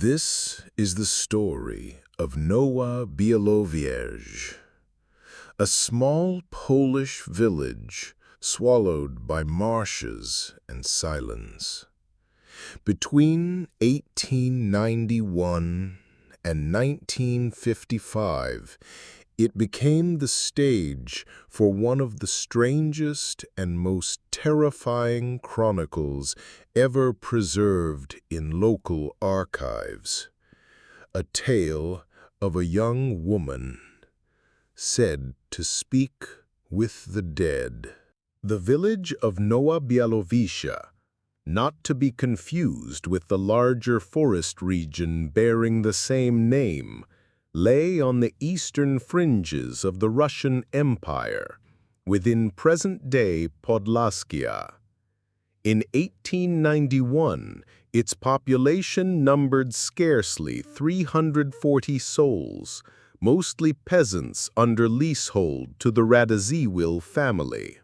This is the story of Nová Białkowęża, a small Polish village swallowed by marshes and silence. Between 1891 and 1955, it became the stage for one of the strangest and most terrifying chronicles ever preserved in local archives. A tale of a young woman said to speak with the dead. The village of Nová Białkowęża, not to be confused with the larger forest region bearing the same name, lay on the eastern fringes of the Russian Empire, within present-day Podlaskia. In 1891, its population numbered scarcely 340 souls, mostly peasants under leasehold to the Radziwiłł family.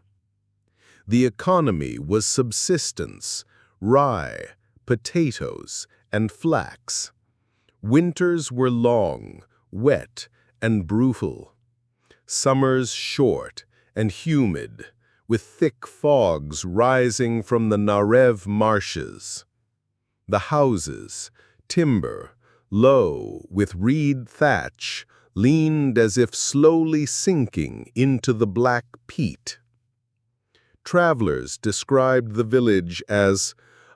The economy was subsistence, rye, potatoes, and flax. Winters were long, wet, and brutal. Summers short and humid, with thick fogs rising from the Narew marshes. The houses, timber, low, with reed thatch, leaned as if slowly sinking into the black peat. Travelers described the village as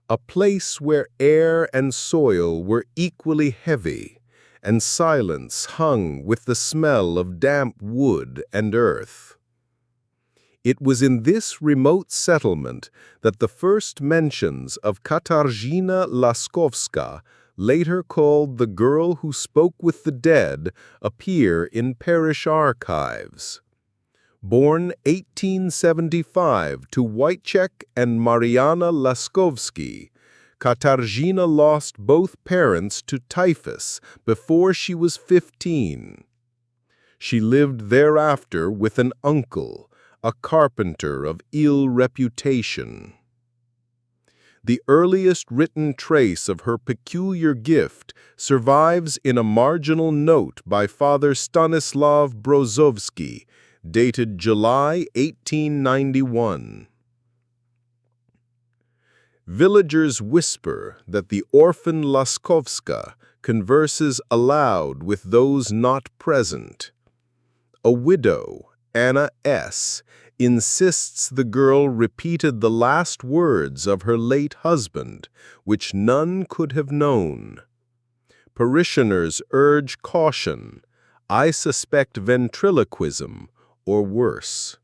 a place where air and soil were equally heavy, and silence hung with the smell of damp wood and earth. It was in this remote settlement that the first mentions of Kataryna Laskowska, later called the girl who spoke with the dead, appear in parish archives. Born 1875 to Wojciech and Mariana Laskowski, Kataryna lost both parents to typhus before she was 15. She lived thereafter with an uncle, a carpenter of ill reputation. The earliest written trace of her peculiar gift survives in a marginal note by Father Stanislaw Brozowski, dated July 1891. Villagers whisper that the orphan Laskowska converses aloud with those not present. A widow, Anna S., insists the girl repeated the last words of her late husband, which none could have known. Parishioners urge caution. I suspect ventriloquism, or worse.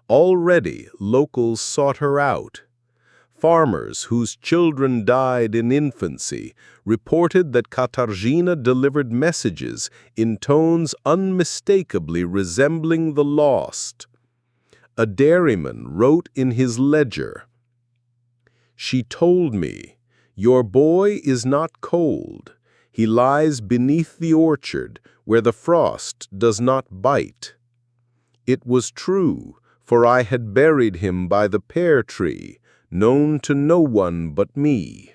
Already locals sought her out. Farmers whose children died in infancy reported that Kataryna delivered messages in tones unmistakably resembling the lost. A dairyman wrote in his ledger, "She told me, 'Your boy is not cold. He lies beneath the orchard where the frost does not bite.' It was true, for I had buried him by the pear tree, known to no one but me."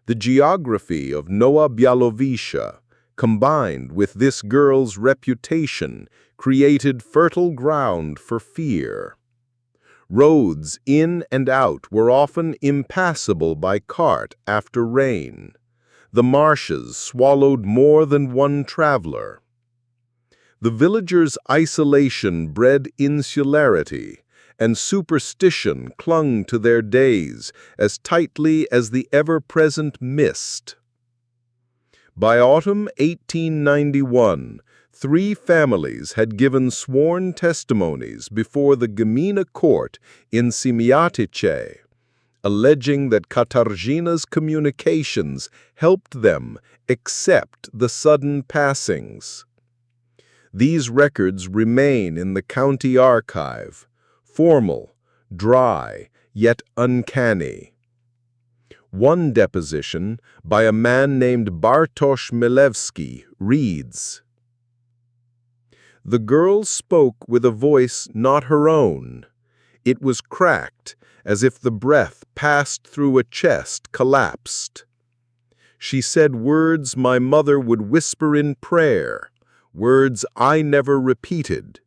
The geography of Nová Białkowęża, combined with this girl's reputation, created fertile ground for fear. Roads in and out were often impassable by cart after rain. The marshes swallowed more than one traveler. The villagers' isolation bred insularity, and superstition clung to their days as tightly as the ever-present mist. By autumn 1891, 3 families had given sworn testimonies before the Gmina court in Siemiatyce, alleging that Kataryna's communications helped them accept the sudden passings. These records remain in the county archive, formal, dry, yet uncanny. One deposition, by a man named Bartosz Milewski, reads, "The girl spoke with a voice not her own. It was cracked, as if the breath passed through a chest collapsed. She said words my mother would whisper in prayer, words I never repeated.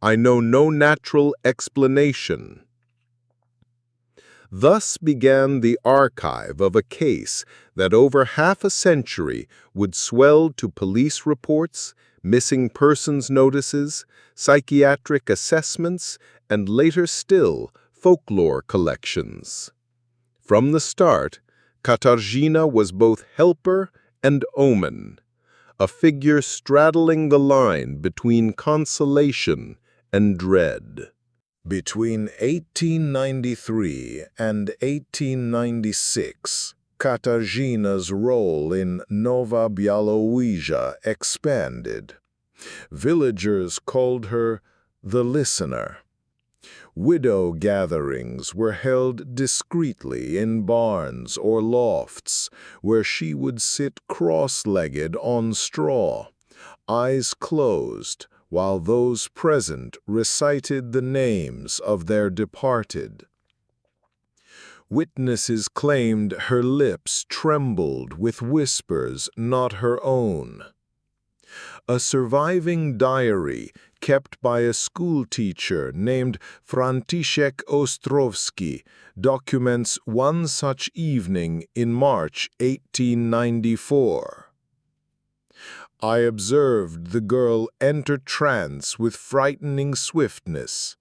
I know no natural explanation. Thus began the archive of a case that over half a century would swell to police reports, missing persons notices, psychiatric assessments, and later still, folklore collections. From the start, Kataryna was both helper and omen, a figure straddling the line between consolation and dread. Between 1893 and 1896, Kataryna's role in Nová Białkowęża expanded. Villagers called her the listener. Widow gatherings were held discreetly in barns or lofts, where she would sit cross-legged on straw, eyes closed, while those present recited the names of their departed. Witnesses claimed her lips trembled with whispers not her own. A surviving diary kept by a schoolteacher named Franciszek Ostrowski documents one such evening in March 1894. I observed the girl enter trance with frightening swiftness.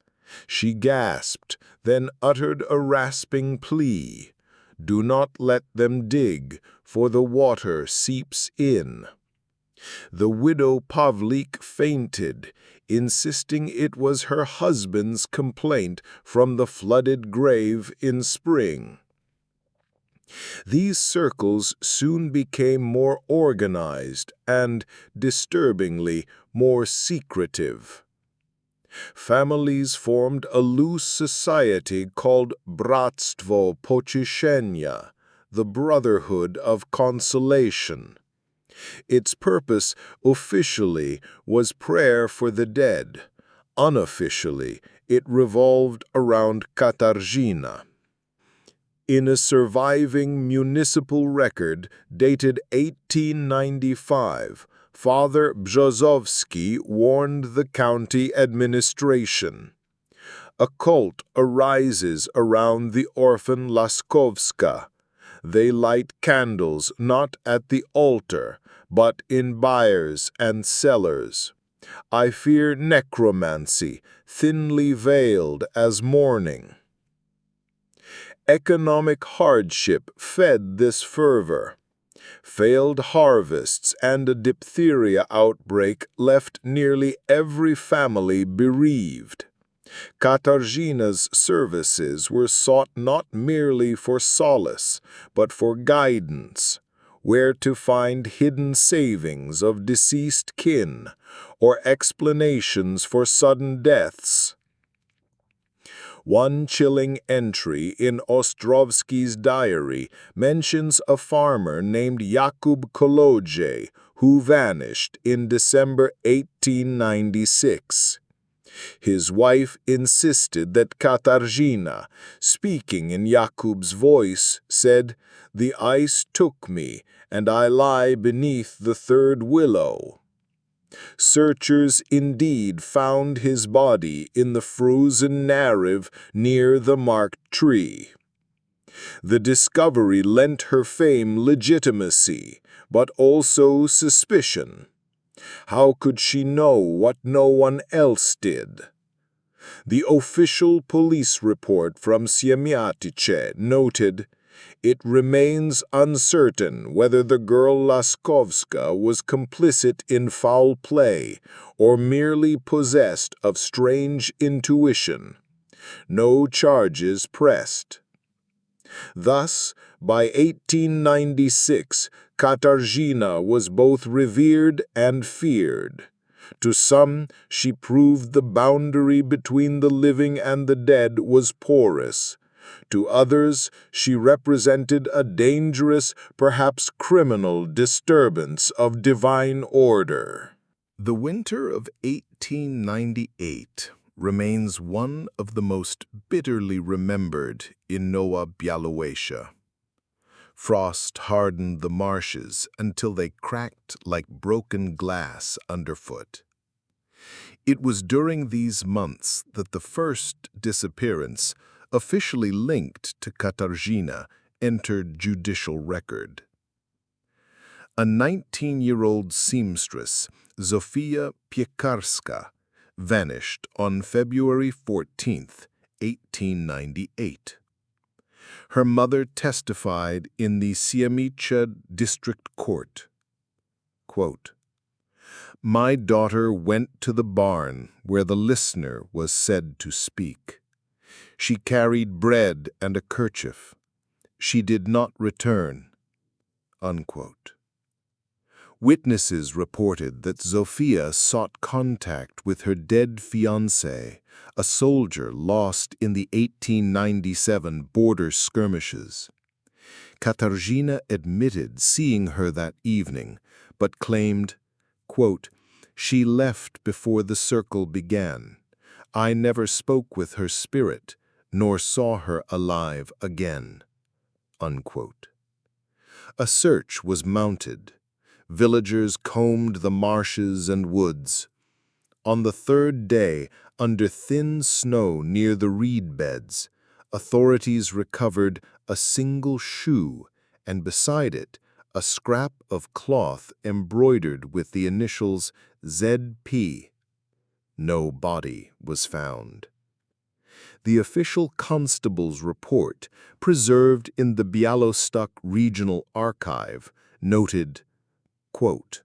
She gasped, then uttered a rasping plea. Do not let them dig, for the water seeps in. The widow Pavlik fainted, insisting it was her husband's complaint from the flooded grave in spring. These circles soon became more organized and, disturbingly, more secretive. Families formed a loose society called Bratstwo Pocieszenia, the Brotherhood of Consolation. Its purpose, officially, was prayer for the dead. Unofficially, it revolved around Kataryna. In a surviving municipal record dated 1895, Father Brzozowski warned the county administration. A cult arises around the orphan Laskowska. They light candles not at the altar, but in buyers and sellers. I fear necromancy, thinly veiled as mourning. Economic hardship fed this fervor. Failed harvests and a diphtheria outbreak left nearly every family bereaved. Kataryna's services were sought not merely for solace, but for guidance, where to find hidden savings of deceased kin, or explanations for sudden deaths. One chilling entry in Ostrowski's diary mentions a farmer named Jakub Kolodziej, who vanished in December 1896. His wife insisted that Kataryna, speaking in Jakub's voice, said, "The ice took me, and I lie beneath the third willow." Searchers indeed found his body in the frozen narrow near the marked tree. The discovery lent her fame legitimacy, but also suspicion. How could she know what no one else did? The official police report from Siemiatice noted, "It remains uncertain whether the girl Laskowska was complicit in foul play or merely possessed of strange intuition. No charges pressed." Thus, by 1896, Kataryna was both revered and feared. To some, she proved the boundary between the living and the dead was porous. To others, she represented a dangerous, perhaps criminal disturbance of divine order. The winter of 1898 remains one of the most bitterly remembered in Nová Białkowęża. Frost hardened the marshes until they cracked like broken glass underfoot. It was during these months that the first disappearance, officially linked to Kataryna, entered judicial record. A 19-year-old seamstress, Zofia Piekarska, vanished on February 14, 1898. Her mother testified in the Siemice District Court. Quote, "My daughter went to the barn where the listener was said to speak. She carried bread and a kerchief. She did not return." Unquote. Witnesses reported that Zofia sought contact with her dead fiancé, a soldier lost in the 1897 border skirmishes. Kataryna admitted seeing her that evening, but claimed, quote, "She left before the circle began. I never spoke with her spirit, nor saw her alive again." Unquote. A search was mounted. Villagers combed the marshes and woods. On the third day, under thin snow near the reed beds, authorities recovered a single shoe and beside it a scrap of cloth embroidered with the initials ZP. No body was found. The official constable's report, preserved in the Białystok Regional Archive, noted, quote,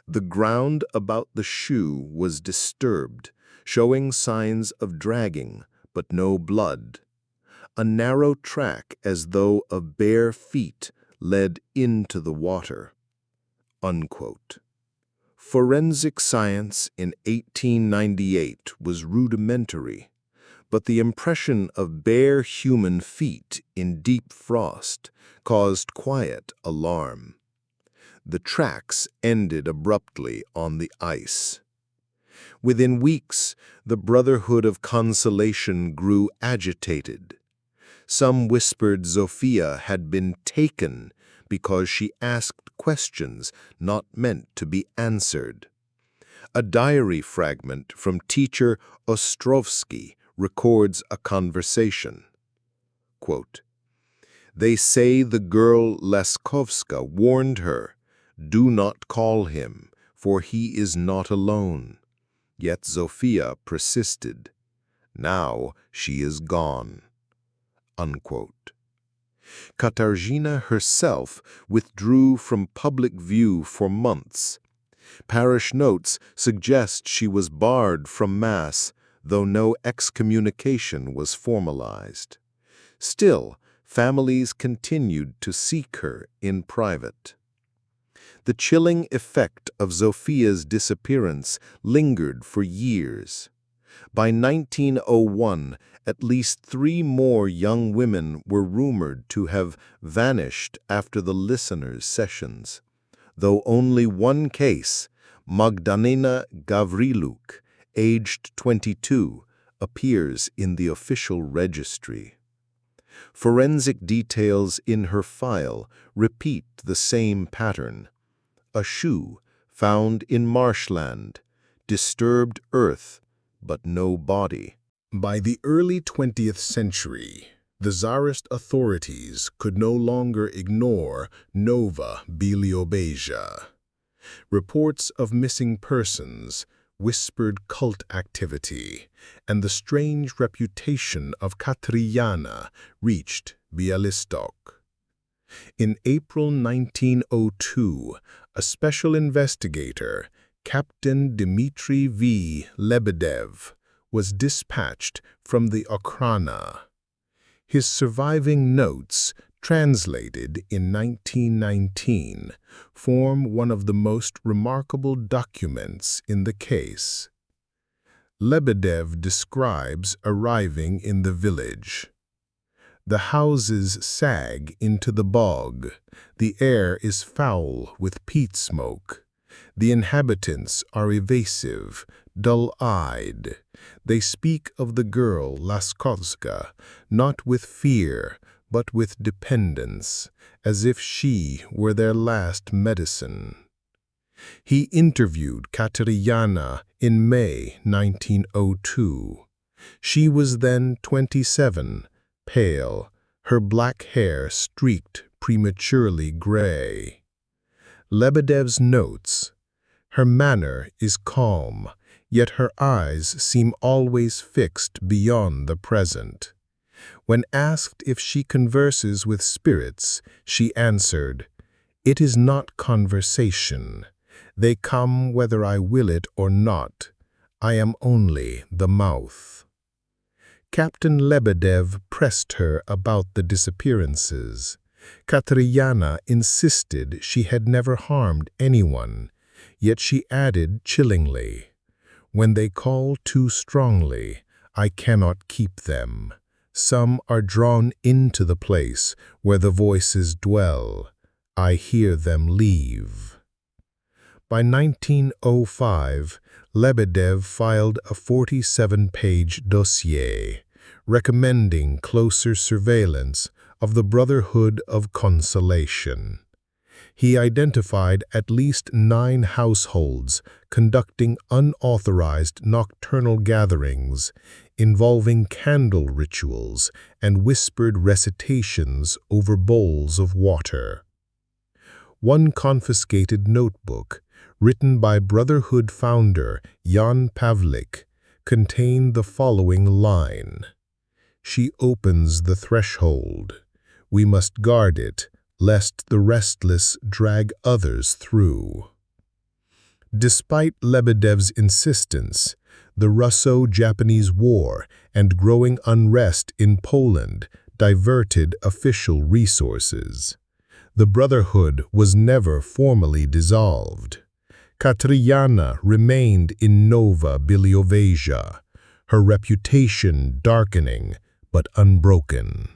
"The ground about the shoe was disturbed, showing signs of dragging, but no blood. A narrow track as though of bare feet led into the water." Unquote. Forensic science in 1898 was rudimentary, but the impression of bare human feet in deep frost caused quiet alarm. The tracks ended abruptly on the ice. Within weeks, the Brotherhood of Consolation grew agitated. Some whispered Zofia had been taken because she asked questions not meant to be answered. A diary fragment from teacher Ostrowski records a conversation. Quote, "They say the girl Laskowska warned her, 'Do not call him, for he is not alone.' Yet Zofia persisted. Now she is gone." Unquote. Kataryna herself withdrew from public view for months. Parish notes suggest she was barred from Mass, though no excommunication was formalized. Still, families continued to seek her in private. The chilling effect of Zofia's disappearance lingered for years. By 1901, at least 3 more young women were rumored to have vanished after the listeners' sessions, though only one case, Magdalena Gawryluk, aged 22, appears in the official registry. Forensic details in her file repeat the same pattern. A shoe found in marshland, disturbed earth, but no body. By the early 20th century, the Tsarist authorities could no longer ignore Nová Białkowęża. Reports of missing persons, whispered cult activity, and the strange reputation of Kataryna reached Białystok. In April 1902, a special investigator, Captain Dmitry V. Lebedev, was dispatched from the Okhrana. His surviving notes, translated in 1919, form one of the most remarkable documents in the case. Lebedev describes arriving in the village. The houses sag into the bog. The air is foul with peat smoke. The inhabitants are evasive, dull-eyed. They speak of the girl Laskowska, not with fear, but with dependence, as if she were their last medicine. He interviewed Kataryna in May 1902. She was then 27, pale, her black hair streaked prematurely gray. Lebedev's notes: "Her manner is calm, yet her eyes seem always fixed beyond the present. When asked if she converses with spirits, she answered, 'It is not conversation. They come whether I will it or not. I am only the mouth.'" Captain Lebedev pressed her about the disappearances. Kataryna insisted she had never harmed anyone, yet she added chillingly, "When they call too strongly, I cannot keep them. Some are drawn into the place where the voices dwell. I hear them leave." By 1905, Lebedev filed a 47-page dossier recommending closer surveillance of the Brotherhood of Consolation. He identified at least 9 households conducting unauthorized nocturnal gatherings involving candle rituals and whispered recitations over bowls of water. One confiscated notebook, written by Brotherhood founder Jan Pavlik, contained the following line: "She opens the threshold. We must guard it, lest the restless drag others through." Despite Lebedev's insistence, the Russo-Japanese War and growing unrest in Poland diverted official resources. The Brotherhood was never formally dissolved. Kataryna remained in Nová Białkowęża, her reputation darkening but unbroken.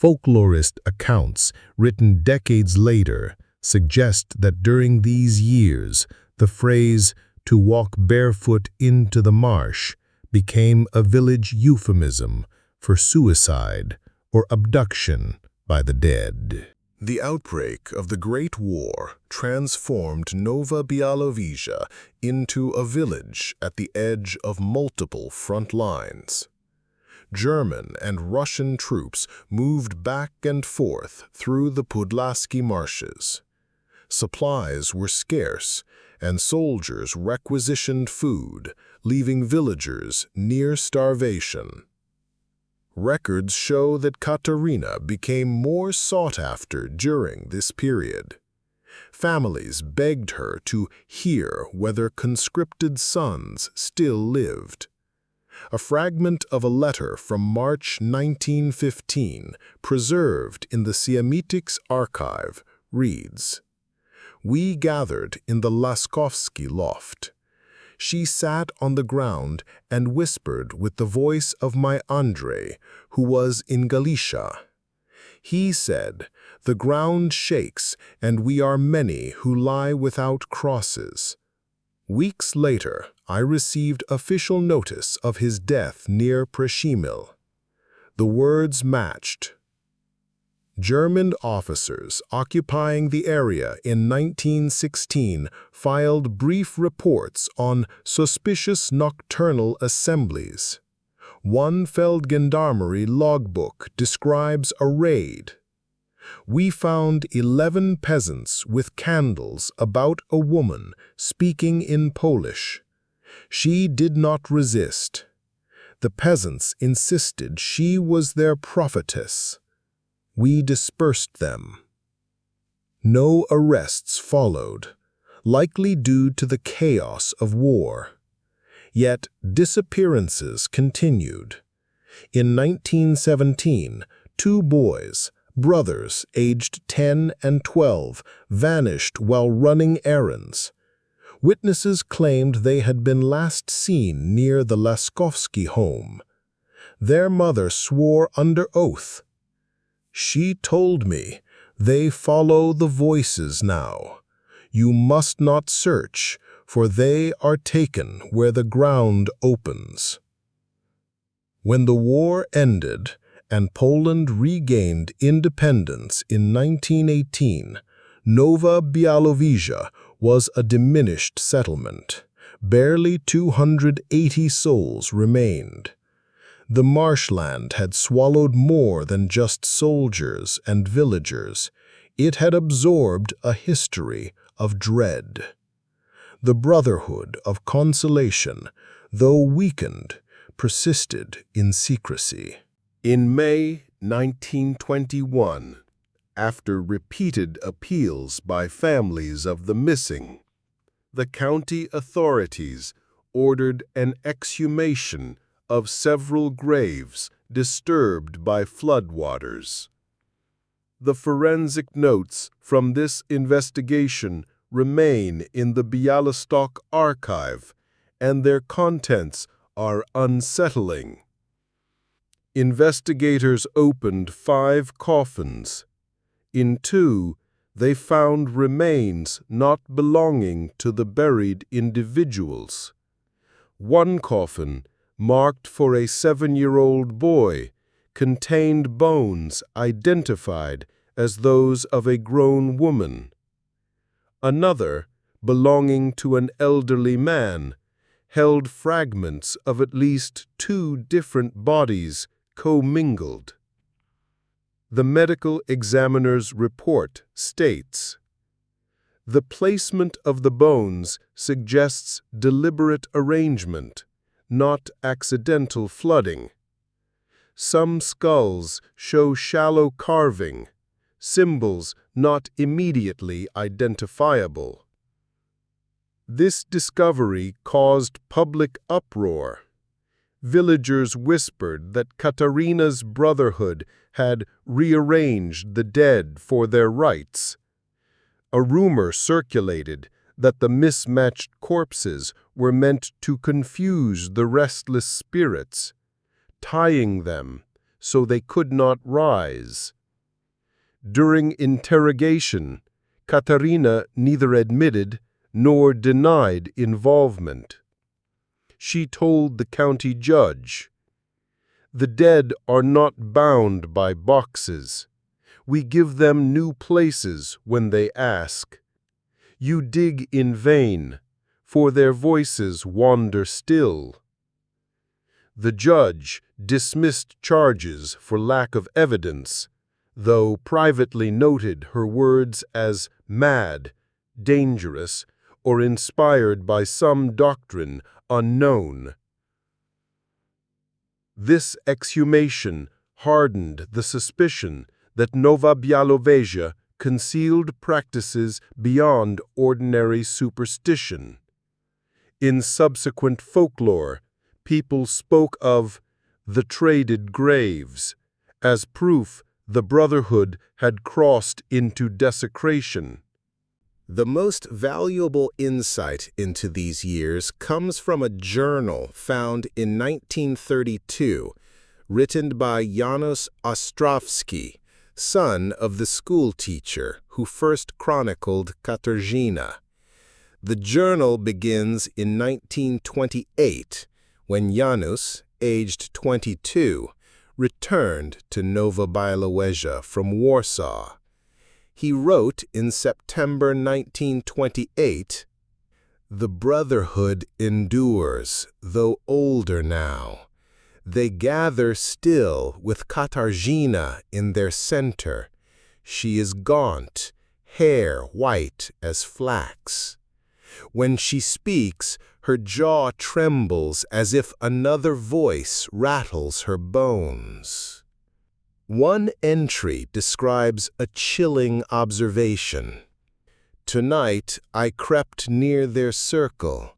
Folklorist accounts written decades later suggest that during these years, the phrase "to walk barefoot into the marsh" became a village euphemism for suicide or abduction by the dead. The outbreak of the Great War transformed Nová Białkowęża into a village at the edge of multiple front lines. German and Russian troops moved back and forth through the Podlaski marshes. Supplies were scarce, and soldiers requisitioned food, leaving villagers near starvation. Records show that Kataryna became more sought after during this period. Families begged her to hear whether conscripted sons still lived. A fragment of a letter from March 1915, preserved in the Siemetics archive, reads, "We gathered in the Laskowski loft. She sat on the ground and whispered with the voice of my Andrei, who was in Galicia. He said, 'The ground shakes, and we are many who lie without crosses.' Weeks later, I received official notice of his death near Przemyśl. The words matched. German officers occupying the area in 1916 filed brief reports on suspicious nocturnal assemblies. One Feldgendarmerie logbook describes a raid. We found 11 peasants with candles about a woman speaking in Polish. She did not resist. The peasants insisted she was their prophetess. We dispersed them. No arrests followed, likely due to the chaos of war. Yet disappearances continued. In 1917, 2 boys, brothers aged 10 and 12, vanished while running errands. Witnesses claimed they had been last seen near the Laskowski home. Their mother swore under oath. She told me, "They follow the voices now. You must not search, for they are taken where the ground opens." When the war ended and Poland regained independence in 1918, Nová Białkowęża was a diminished settlement. Barely 280 souls remained. The marshland had swallowed more than just soldiers and villagers. It had absorbed a history of dread. The Brotherhood of Consolation, though weakened, persisted in secrecy. In May 1921, after repeated appeals by families of the missing, the county authorities ordered an exhumation of several graves disturbed by floodwaters. The forensic notes from this investigation remain in the Białystok archive, and their contents are unsettling. Investigators opened 5 coffins. In 2, they found remains not belonging to the buried individuals. One coffin, marked for a 7-year-old boy, contained bones identified as those of a grown woman. Another, belonging to an elderly man, held fragments of at least 2 different bodies commingled. The medical examiner's report states, "The placement of the bones suggests deliberate arrangement, not accidental flooding. Some skulls show shallow carving, symbols not immediately identifiable." This discovery caused public uproar. Villagers whispered that Kataryna's brotherhood had rearranged the dead for their rites. A rumor circulated that the mismatched corpses were meant to confuse the restless spirits, tying them so they could not rise. During interrogation, Kataryna neither admitted nor denied involvement. She told the county judge, "The dead are not bound by boxes. We give them new places when they ask. You dig in vain, for their voices wander still." The judge dismissed charges for lack of evidence, though privately noted her words as mad, dangerous, or inspired by some doctrine unknown. This exhumation hardened the suspicion that Nová Białkowęża concealed practices beyond ordinary superstition. In subsequent folklore, people spoke of the traded graves as proof the Brotherhood had crossed into desecration. The most valuable insight into these years comes from a journal found in 1932, written by Janusz Ostrowski, son of the schoolteacher who first chronicled Kataryna. The journal begins in 1928, when Janusz, aged 22, returned to Nová Białkowęża from Warsaw. He wrote in September 1928, "The Brotherhood endures, though older now. They gather still with Kataryna in their center. She is gaunt, hair white as flax. When she speaks, her jaw trembles as if another voice rattles her bones." One entry describes a chilling observation. "Tonight I crept near their circle.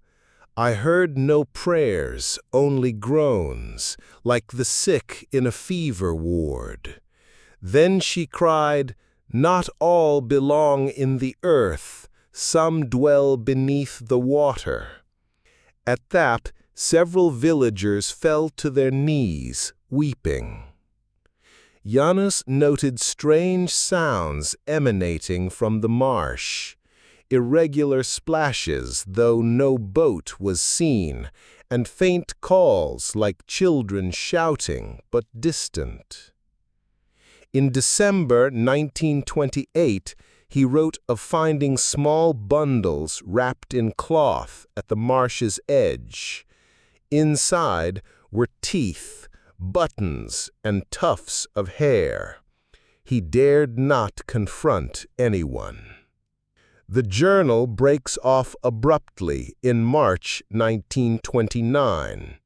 I heard no prayers, only groans, like the sick in a fever ward. Then she cried, 'Not all belong in the earth, some dwell beneath the water.' At that, several villagers fell to their knees, weeping." Janusz noted strange sounds emanating from the marsh, irregular splashes though no boat was seen, and faint calls like children shouting but distant. In December 1928, he wrote of finding small bundles wrapped in cloth at the marsh's edge. Inside were teeth, buttons, and tufts of hair. He dared not confront anyone. The journal breaks off abruptly in March 1929.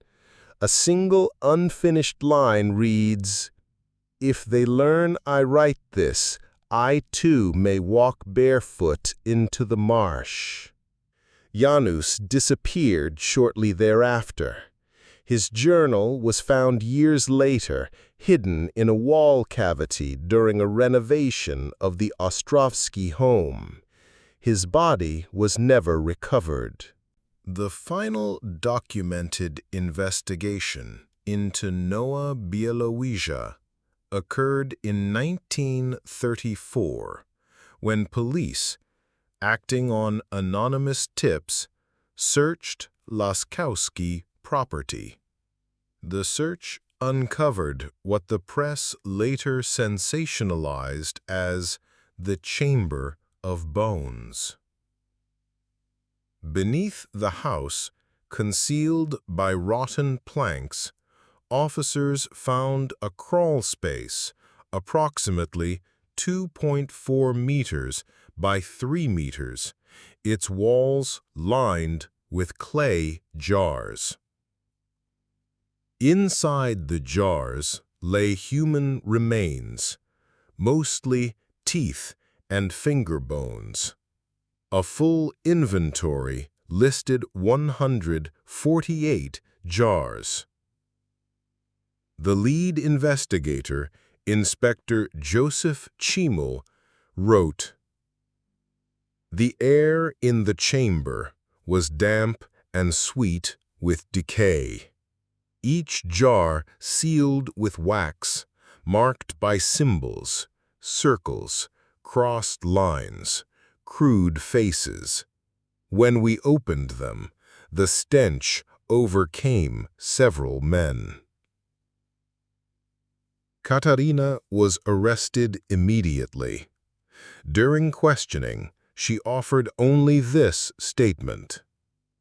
A single unfinished line reads, "If they learn I write this, I too may walk barefoot into the marsh." Janusz disappeared shortly thereafter. His journal was found years later, hidden in a wall cavity during a renovation of the Ostrovsky home. His body was never recovered. The final documented investigation into Nová Białkowęża occurred in 1934, when police, acting on anonymous tips, searched Laskowski property. The search uncovered what the press later sensationalized as the Chamber of Bones. Beneath the house, concealed by rotten planks, officers found a crawl space approximately 2.4 meters by 3 meters, its walls lined with clay jars. Inside the jars lay human remains, mostly teeth and finger bones. A full inventory listed 148 jars. The lead investigator, Inspector Joseph Chimel, wrote, "The air in the chamber was damp and sweet with decay. Each jar sealed with wax, marked by symbols, circles, crossed lines, crude faces. When we opened them, the stench overcame several men." Kataryna was arrested immediately. During questioning, she offered only this statement: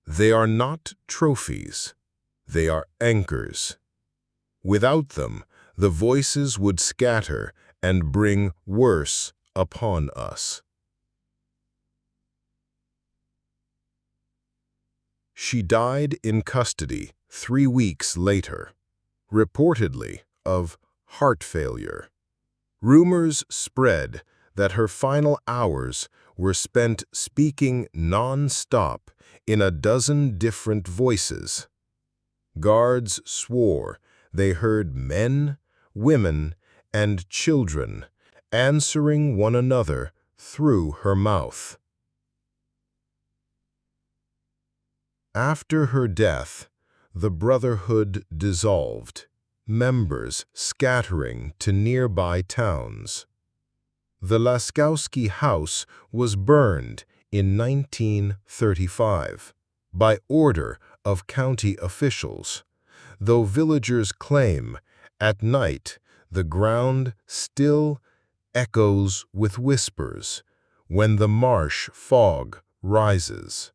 "They are not trophies. They are anchors. Without them, the voices would scatter and bring worse upon us." She died in custody 3 weeks later, reportedly of heart failure. Rumors spread that her final hours were spent speaking non-stop in a dozen different voices. Guards swore they heard men, women, and children answering one another through her mouth. After her death, the Brotherhood dissolved, members scattering to nearby towns. The Laskowski house was burned in 1935 by order of county officials, though villagers claim at night the ground still echoes with whispers when the marsh fog rises.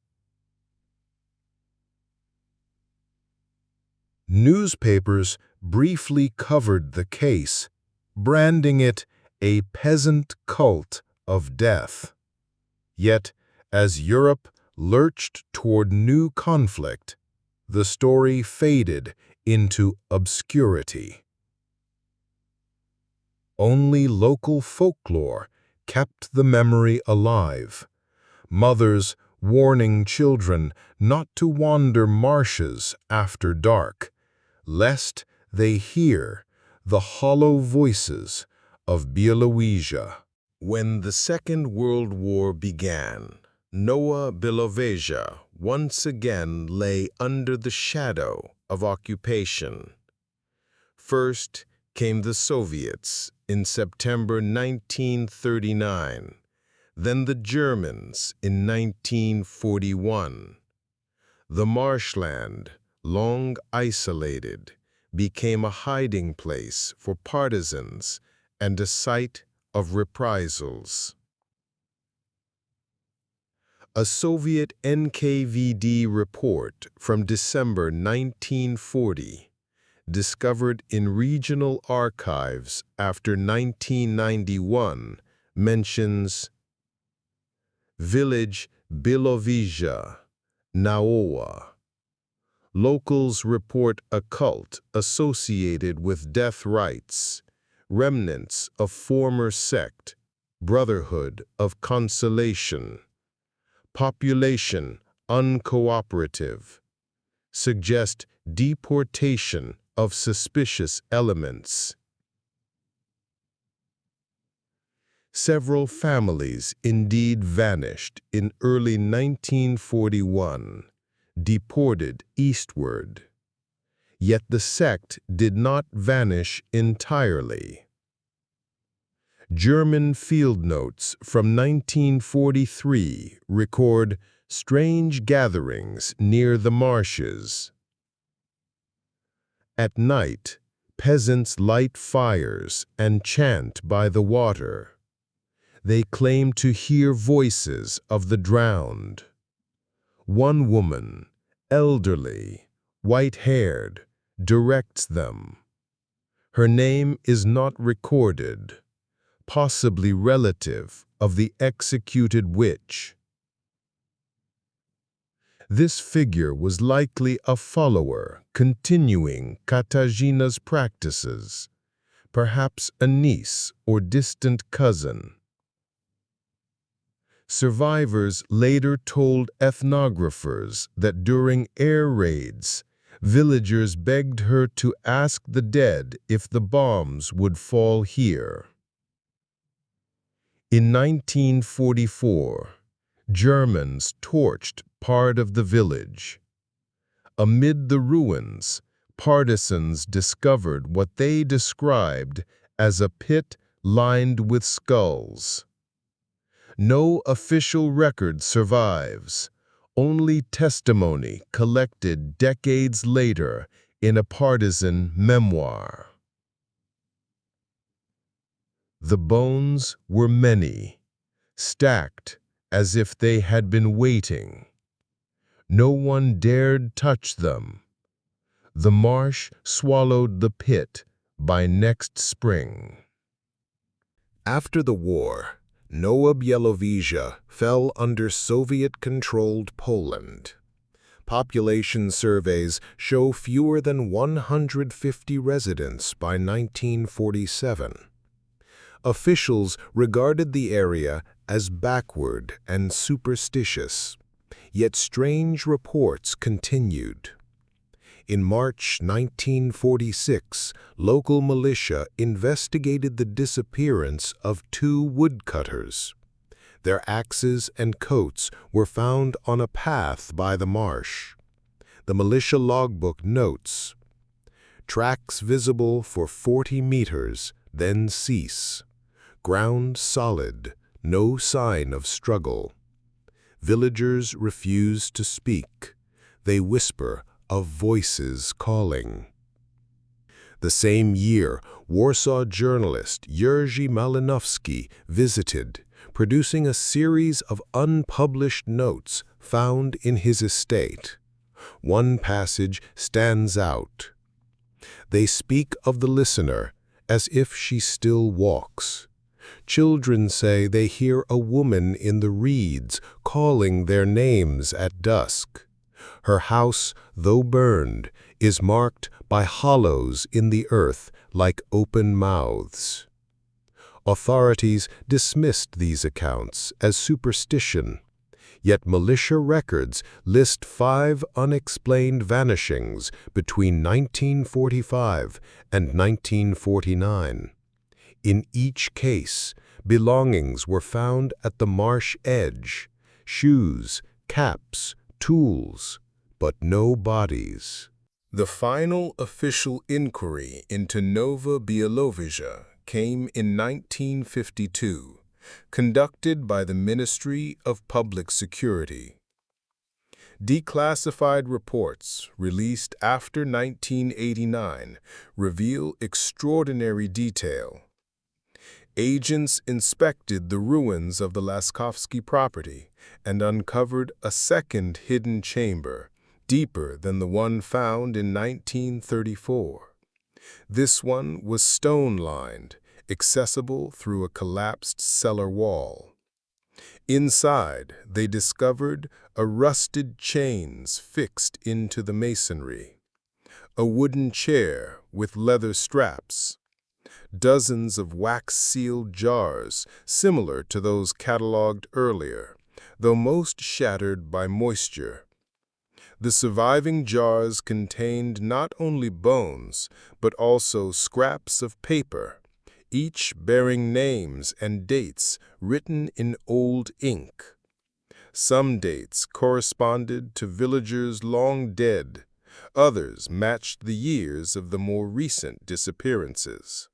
Newspapers briefly covered the case, branding it a peasant cult of death. Yet, as Europe lurched toward new conflict, the story faded into obscurity. Only local folklore kept the memory alive, mothers warning children not to wander marshes after dark, lest they hear the hollow voices of Białowieża. When the Second World War began, Nová Białkowęża once again lay under the shadow of occupation. First came the Soviets in September 1939, then the Germans in 1941. The marshland, long isolated, became a hiding place for partisans and a site of reprisals. A Soviet NKVD report from December 1940, discovered in regional archives after 1991, mentions village Białowieża, Naowa. Locals report a cult associated with death rites, remnants of former sect, Brotherhood of Consolation. Population uncooperative. Suggest deportation of suspicious elements. Several families indeed vanished in early 1941, deported eastward. Yet the sect did not vanish entirely. German field notes from 1943 record strange gatherings near the marshes. At night, peasants light fires and chant by the water. They claim to hear voices of the drowned. One woman, elderly, white-haired, directs them. Her name is not recorded, possibly relative of the executed witch. This figure was likely a follower continuing Kataryna's practices, perhaps a niece or distant cousin. Survivors later told ethnographers that during air raids, villagers begged her to ask the dead if the bombs would fall here. In 1944, Germans torched part of the village. Amid the ruins, partisans discovered what they described as a pit lined with skulls. No official record survives, only testimony collected decades later in a partisan memoir. The bones were many, stacked as if they had been waiting. No one dared touch them. The marsh swallowed the pit by next spring. After the war, Nová Białkowęża fell under Soviet-controlled Poland. Population surveys show fewer than 150 residents by 1947. Officials regarded the area as backward and superstitious, yet strange reports continued. In March 1946, local militia investigated the disappearance of 2 woodcutters. Their axes and coats were found on a path by the marsh. The militia logbook notes, "Tracks visible for 40 meters, then cease. Ground solid, no sign of struggle. Villagers refuse to speak. They whisper of voices calling." The same year, Warsaw journalist Jerzy Malinowski visited, producing a series of unpublished notes found in his estate. One passage stands out. They speak of the listener as if she still walks. Children say they hear a woman in the reeds calling their names at dusk. Her house, though burned, is marked by hollows in the earth like open mouths. Authorities dismissed these accounts as superstition, yet militia records list 5 unexplained vanishings between 1945 and 1949. In each case, belongings were found at the marsh edge, shoes, caps, tools, but no bodies. The final official inquiry into Nová Białkowęża came in 1952, conducted by the Ministry of Public Security. Declassified reports released after 1989 reveal extraordinary detail. Agents inspected the ruins of the Laskowski property and uncovered a second hidden chamber, deeper than the one found in 1934. This one was stone-lined, accessible through a collapsed cellar wall. Inside, they discovered a rusted chains fixed into the masonry, a wooden chair with leather straps, dozens of wax-sealed jars similar to those catalogued earlier, though most shattered by moisture. The surviving jars contained not only bones, but also scraps of paper, each bearing names and dates written in old ink. Some dates corresponded to villagers long dead, others matched the years of the more recent disappearances.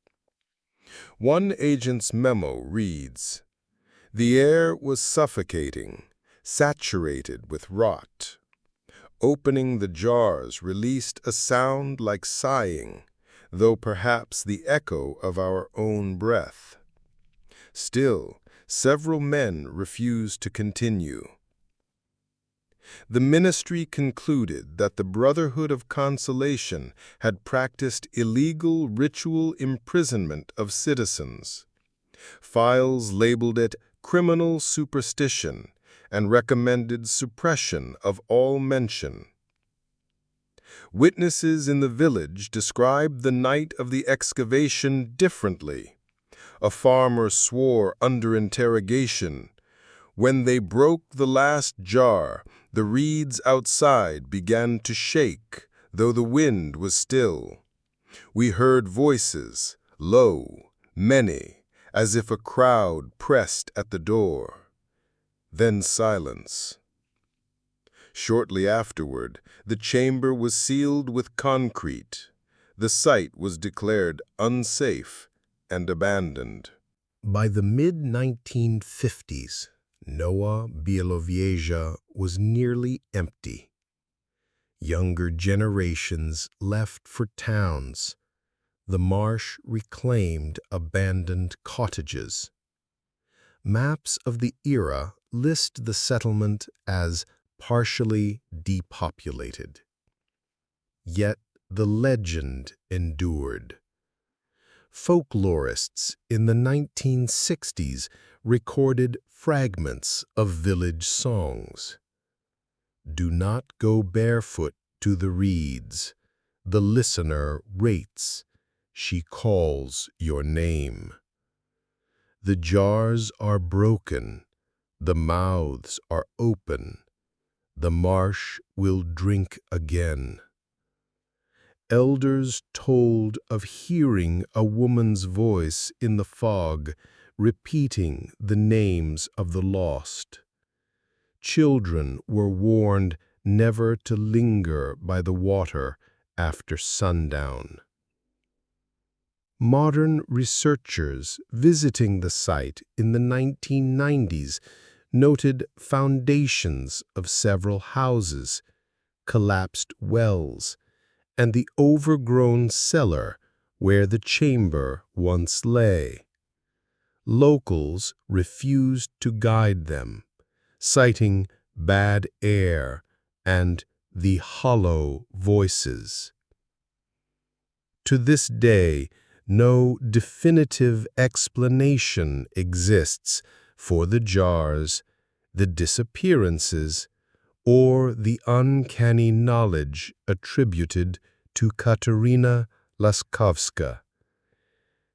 One agent's memo reads, "The air was suffocating, saturated with rot. Opening the jars released a sound like sighing, though perhaps the echo of our own breath. Still, several men refused to continue. The ministry concluded that the Brotherhood of Consolation had practiced illegal ritual imprisonment of citizens. Files labeled it criminal superstition and recommended suppression of all mention. Witnesses in the village described the night of the excavation differently. A farmer swore under interrogation, "When they broke the last jar, the reeds outside began to shake, though the wind was still. We heard voices, low, many, as if a crowd pressed at the door. Then silence." Shortly afterward, the chamber was sealed with concrete. The site was declared unsafe and abandoned. By the mid-1950s, Nová Białkowęża was nearly empty. Younger generations left for towns. The marsh reclaimed abandoned cottages. Maps of the era list the settlement as partially depopulated. Yet the legend endured. Folklorists in the 1960s recorded fragments of village songs. "Do not go barefoot to the reeds. The listener waits. She calls your name. The jars are broken. The mouths are open. The marsh will drink again." Elders told of hearing a woman's voice in the fog, repeating the names of the lost. Children were warned never to linger by the water after sundown. Modern researchers visiting the site in the 1990s noted foundations of several houses, collapsed wells, and the overgrown cellar where the chamber once lay. Locals refused to guide them, citing bad air and the hollow voices. To this day, no definitive explanation exists for the jars, the disappearances, or the uncanny knowledge attributed to Kataryna Laskowska.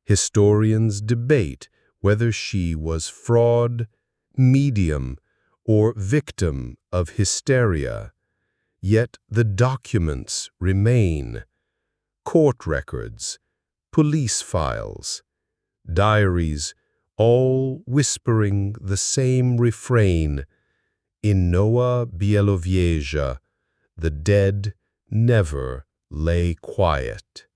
Historians debate whether she was fraud, medium, or victim of hysteria, yet the documents remain: court records, police files, diaries, all whispering the same refrain: in Nová Białkowęża, the dead never lay quiet.